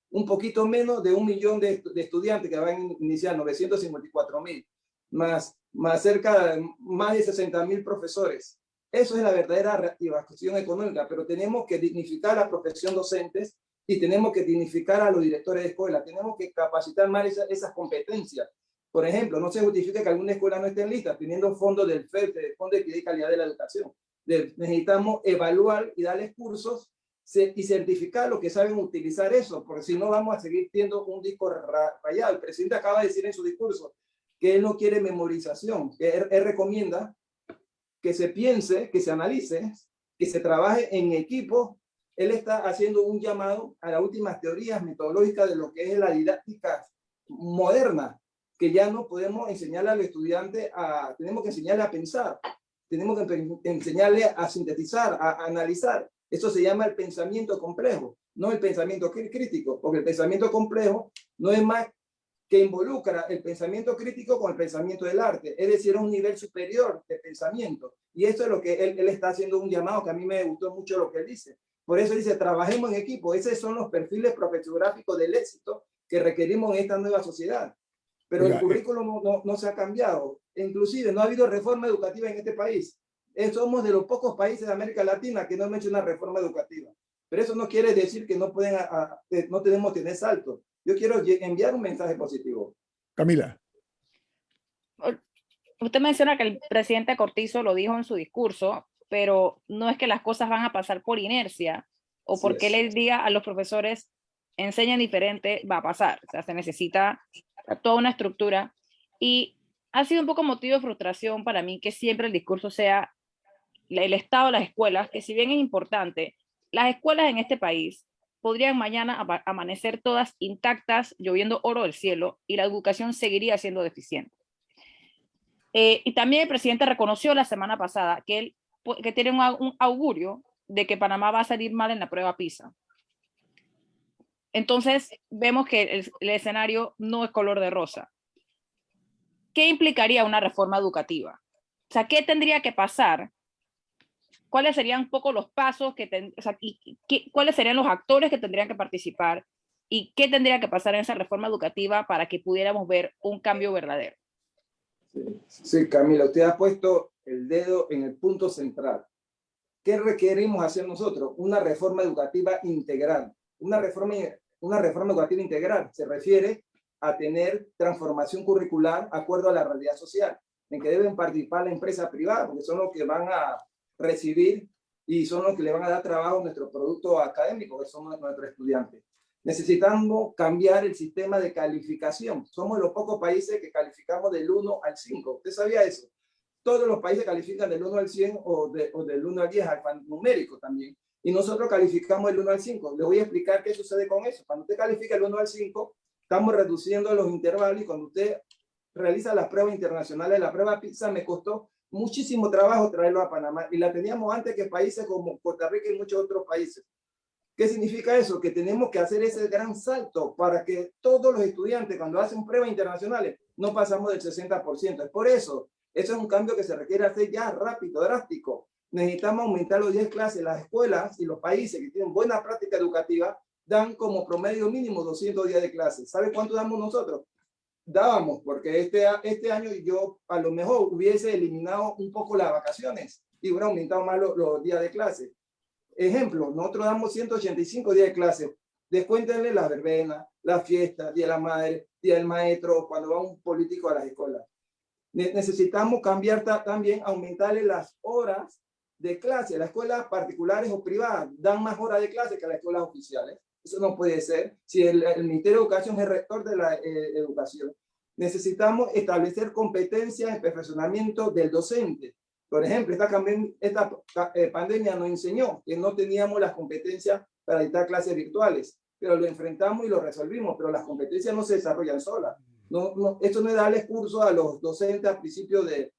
un poquito menos de 1 millón de estudiantes que van a iniciar, 954.000, más cerca de más de 60.000 profesores. Eso es la verdadera reactivación económica, pero tenemos que dignificar a la profesión docentes y tenemos que dignificar a los directores de escuela. Tenemos que capacitar más esas competencias. Por ejemplo, no se justifica que alguna escuela no esté en lista, teniendo fondos del FED, del Fondo de Equidad y Calidad de la Educación. Necesitamos evaluar y darles cursos y certificar los que saben utilizar eso, porque si no vamos a seguir teniendo un disco rayado. El presidente acaba de decir en su discurso que él no quiere memorización, que él recomienda que se piense, que se analice, que se trabaje en equipo. Él está haciendo un llamado a las últimas teorías metodológicas de lo que es la didáctica moderna, que ya no podemos enseñarle al estudiante tenemos que enseñarle a pensar, tenemos que enseñarle a sintetizar, a analizar. Eso se llama el pensamiento complejo, no el pensamiento crítico, porque el pensamiento complejo no es más que involucra el pensamiento crítico con el pensamiento del arte, es decir, un nivel superior de pensamiento. Y eso es lo que él está haciendo un llamado, que a mí me gustó mucho lo que él dice. Por eso dice, trabajemos en equipo. Esos son los perfiles profesiográficos del éxito que requerimos en esta nueva sociedad. Pero el currículum no se ha cambiado. Inclusive no ha habido reforma educativa en este país. Somos de los pocos países de América Latina que no han hecho una reforma educativa. Pero eso no quiere decir que no tenemos que tener saltos. Yo quiero enviar un mensaje positivo. Camila. Usted menciona que el presidente Cortizo lo dijo en su discurso, pero no es que las cosas van a pasar por inercia o porque él diga a los profesores enseñan diferente, va a pasar. O sea, se necesita toda una estructura y ha sido un poco motivo de frustración para mí que siempre el discurso sea el estado de las escuelas, que si bien es importante, las escuelas en este país podrían mañana amanecer todas intactas, lloviendo oro del cielo, y la educación seguiría siendo deficiente. Y también el presidente reconoció la semana pasada que tiene un augurio de que Panamá va a salir mal en la prueba PISA. Entonces, vemos que el escenario no es color de rosa. ¿Qué implicaría una reforma educativa? O sea, ¿qué tendría que pasar? ¿Cuáles serían un poco los pasos cuáles serían los actores que tendrían que participar? ¿Y qué tendría que pasar en esa reforma educativa para que pudiéramos ver un cambio verdadero? Sí, Camila, usted ha puesto el dedo en el punto central. ¿Qué requerimos hacer nosotros? Una reforma educativa integral. Una reforma educativa integral se refiere a tener transformación curricular de acuerdo a la realidad social, en que deben participar la empresa privada, porque son los que van a recibir y son los que le van a dar trabajo a nuestro producto académico, que son nuestros estudiantes. Necesitamos cambiar el sistema de calificación. Somos los pocos países que calificamos del 1 al 5. ¿Usted sabía eso? Todos los países califican del 1 al 100 o del 1 al 10, alfanumérico también. Y nosotros calificamos del 1 al 5. Les voy a explicar qué sucede con eso. Cuando usted califica el 1 al 5, estamos reduciendo los intervalos, y cuando usted realiza las pruebas internacionales, la prueba PISA me costó muchísimo trabajo traerlo a Panamá, y la teníamos antes que países como Costa Rica y muchos otros países. ¿Qué significa eso? Que tenemos que hacer ese gran salto para que todos los estudiantes, cuando hacen pruebas internacionales, no pasamos del 60%. Es por eso es un cambio que se requiere hacer ya rápido, drástico. Necesitamos aumentar los 10 clases. Las escuelas y los países que tienen buena práctica educativa dan como promedio mínimo 200 días de clases. ¿Sabe cuánto damos nosotros? Dábamos, porque este año yo a lo mejor hubiese eliminado un poco las vacaciones y hubiera aumentado más los días de clase. Ejemplo, nosotros damos 185 días de clase. Descuéntenle las verbenas, las fiestas, Día de la Madre, Día del Maestro, cuando va un político a las escuelas. Necesitamos cambiar también, aumentarle las horas de clase. Las escuelas particulares o privadas dan más horas de clase que las escuelas oficiales. Eso no puede ser. Si el Ministerio de Educación es el rector de la educación, necesitamos establecer competencias en perfeccionamiento del docente. Por ejemplo, esta pandemia nos enseñó que no teníamos las competencias para dictar clases virtuales, pero lo enfrentamos y lo resolvimos, pero las competencias no se desarrollan solas. Esto no es darles curso a los docentes a principios de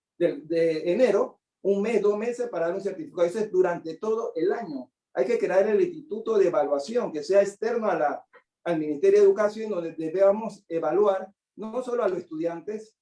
enero, un mes, 2 meses para dar un certificado. Eso es durante todo el año. Hay que crear el instituto de evaluación que sea externo al Ministerio de Educación, donde debemos evaluar no solo a los estudiantes,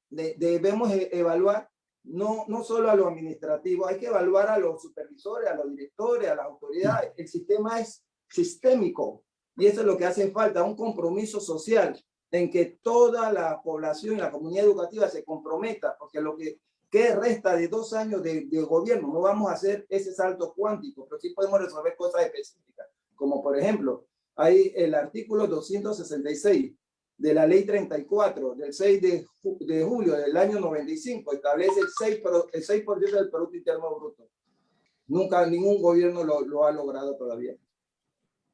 debemos evaluar no solo a lo administrativo, hay que evaluar a los supervisores, a los directores, a las autoridades. El sistema es sistémico y eso es lo que hace falta, un compromiso social en que toda la población y la comunidad educativa se comprometa, porque lo que resta de 2 años de gobierno, no vamos a hacer ese salto cuántico, pero sí podemos resolver cosas específicas, como por ejemplo, hay el artículo 266 de la ley 34 del 6 de julio del año 95, establece el 6% del Producto Interno Bruto. Nunca ningún gobierno lo ha logrado todavía.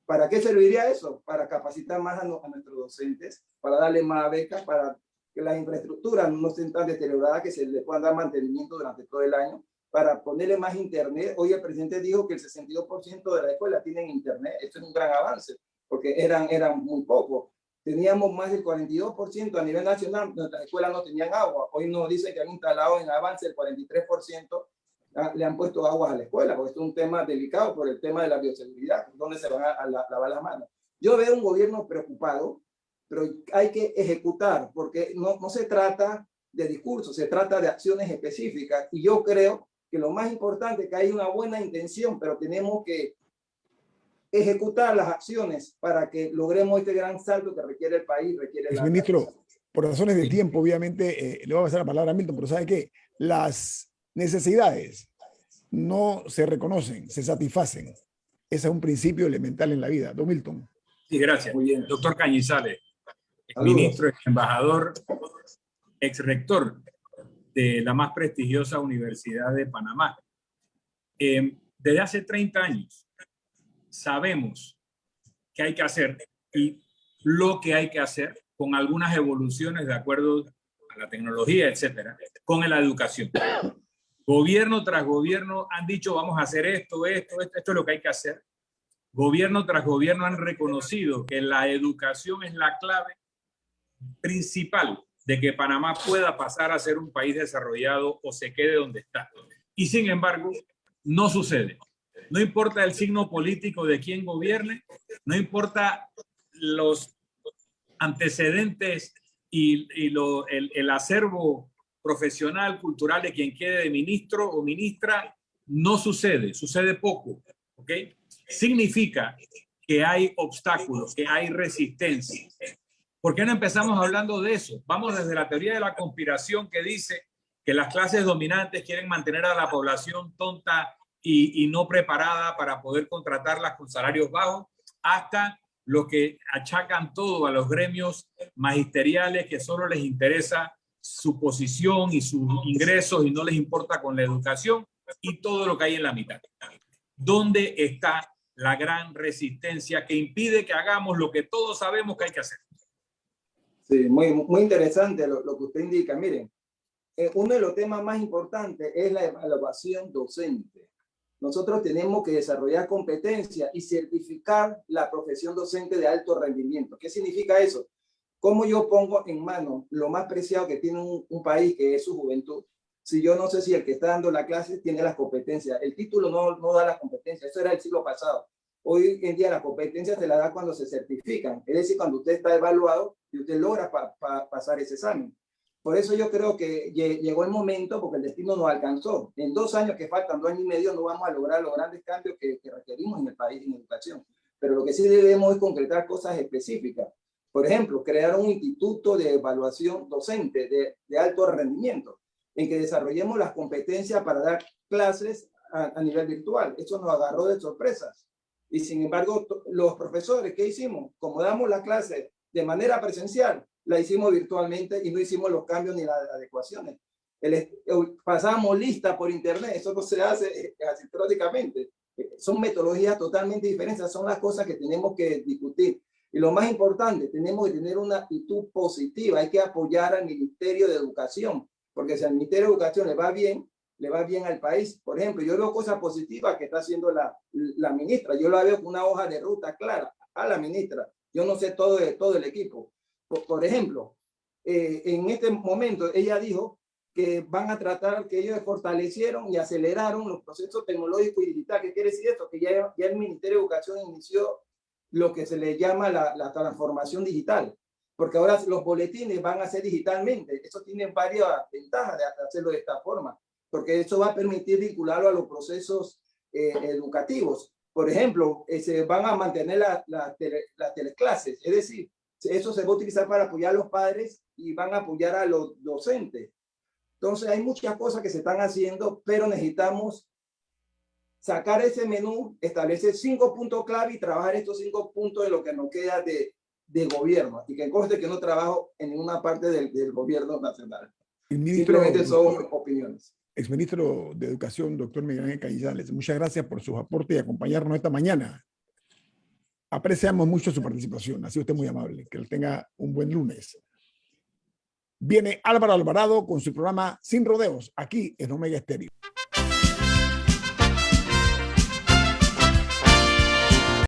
¿Para qué serviría eso? Para capacitar más a nuestros docentes, para darle más becas, para que las infraestructuras no estén tan deterioradas, que se les puedan dar mantenimiento durante todo el año, para ponerle más internet. Hoy el presidente dijo que el 62% de la escuela tienen internet. Esto es un gran avance, porque eran muy pocos. Teníamos más del 42% a nivel nacional, nuestras escuelas no tenían agua. Hoy nos dicen que han instalado en avance el 43%, le han puesto aguas a la escuela, porque esto es un tema delicado por el tema de la bioseguridad, donde se van a lavar las manos. Yo veo un gobierno preocupado, pero hay que ejecutar, porque no se trata de discursos, se trata de acciones específicas. Y yo creo que lo más importante es que hay una buena intención, pero tenemos que ejecutar las acciones para que logremos este gran salto que requiere el país, requiere la... Ministro, por razones de tiempo, obviamente, le voy a pasar la palabra a Milton, pero ¿sabe qué? Las necesidades no se reconocen, se satisfacen. Ese es un principio elemental en la vida. Don Milton. Sí, gracias. Muy bien. Doctor Cañizales, Saludos. ministro, embajador, ex rector de la más prestigiosa Universidad de Panamá. Desde hace 30 años sabemos qué hay que hacer y lo que hay que hacer con algunas evoluciones de acuerdo a la tecnología, etcétera, con la educación. Gobierno tras gobierno han dicho vamos a hacer esto es lo que hay que hacer. Gobierno tras gobierno han reconocido que la educación es la clave principal de que Panamá pueda pasar a ser un país desarrollado o se quede donde está. Y sin embargo, no sucede. No importa el signo político de quien gobierne, no importa los antecedentes y el acervo profesional, cultural de quien quede de ministro o ministra, no sucede, sucede poco, ¿ok? Significa que hay obstáculos, que hay resistencia. ¿Por qué no empezamos hablando de eso? Vamos desde la teoría de la conspiración que dice que las clases dominantes quieren mantener a la población tonta y no preparada para poder contratarlas con salarios bajos, hasta los que achacan todo a los gremios magisteriales que solo les interesa su posición y sus ingresos y no les importa con la educación y todo lo que hay en la mitad. ¿Dónde está la gran resistencia que impide que hagamos lo que todos sabemos que hay que hacer? Sí, muy interesante lo que usted indica. Miren, uno de los temas más importantes es la evaluación docente. Nosotros tenemos que desarrollar competencias y certificar la profesión docente de alto rendimiento. ¿Qué significa eso? ¿Cómo yo pongo en mano lo más preciado que tiene un país, que es su juventud? Si yo no sé si el que está dando la clase tiene las competencias. El título no da las competencias. Eso era el siglo pasado. Hoy en día las competencias se las da cuando se certifican. Es decir, cuando usted está evaluado y usted logra pasar ese examen. Por eso yo creo que llegó el momento, porque el destino nos alcanzó. En 2 años que faltan, 2 años y medio, no vamos a lograr los grandes cambios que requerimos en el país en educación. Pero lo que sí debemos es concretar cosas específicas. Por ejemplo, crear un instituto de evaluación docente de alto rendimiento, en que desarrollemos las competencias para dar clases a nivel virtual. Eso nos agarró de sorpresas. Y sin embargo, los profesores, ¿qué hicimos? Como damos la clase de manera presencial, la hicimos virtualmente y no hicimos los cambios ni las adecuaciones. Pasamos lista por internet, eso no se hace asincrónicamente. Son metodologías totalmente diferentes, son las cosas que tenemos que discutir. Y lo más importante, tenemos que tener una actitud positiva, hay que apoyar al Ministerio de Educación, porque si al Ministerio de Educación le va bien al país. Por ejemplo, yo veo cosas positivas que está haciendo la ministra, yo la veo con una hoja de ruta clara a la ministra. Yo no sé todo el equipo. Por ejemplo, en este momento ella dijo que van a tratar, que ellos fortalecieron y aceleraron los procesos tecnológicos y digitales. ¿Qué quiere decir esto? Que ya el Ministerio de Educación inició lo que se le llama la transformación digital, porque ahora los boletines van a ser digitalmente. Eso tiene varias ventajas de hacerlo de esta forma, porque eso va a permitir vincularlo a los procesos educativos. Por ejemplo, se van a mantener las teleclases, es decir, eso se va a utilizar para apoyar a los padres y van a apoyar a los docentes. Entonces hay muchas cosas que se están haciendo, pero necesitamos sacar ese menú, establecer 5 puntos clave y trabajar estos 5 puntos en lo que nos queda de gobierno. Y que conste que no trabajo en ninguna parte del gobierno nacional. Simplemente son opiniones. Exministro de Educación, doctor Miguel Ángel Cañizales, muchas gracias por sus aportes y acompañarnos esta mañana. Apreciamos mucho su participación. Ha sido usted muy amable. Que tenga un buen lunes. Viene Álvaro Alvarado con su programa Sin Rodeos, aquí en Omega Estéreo.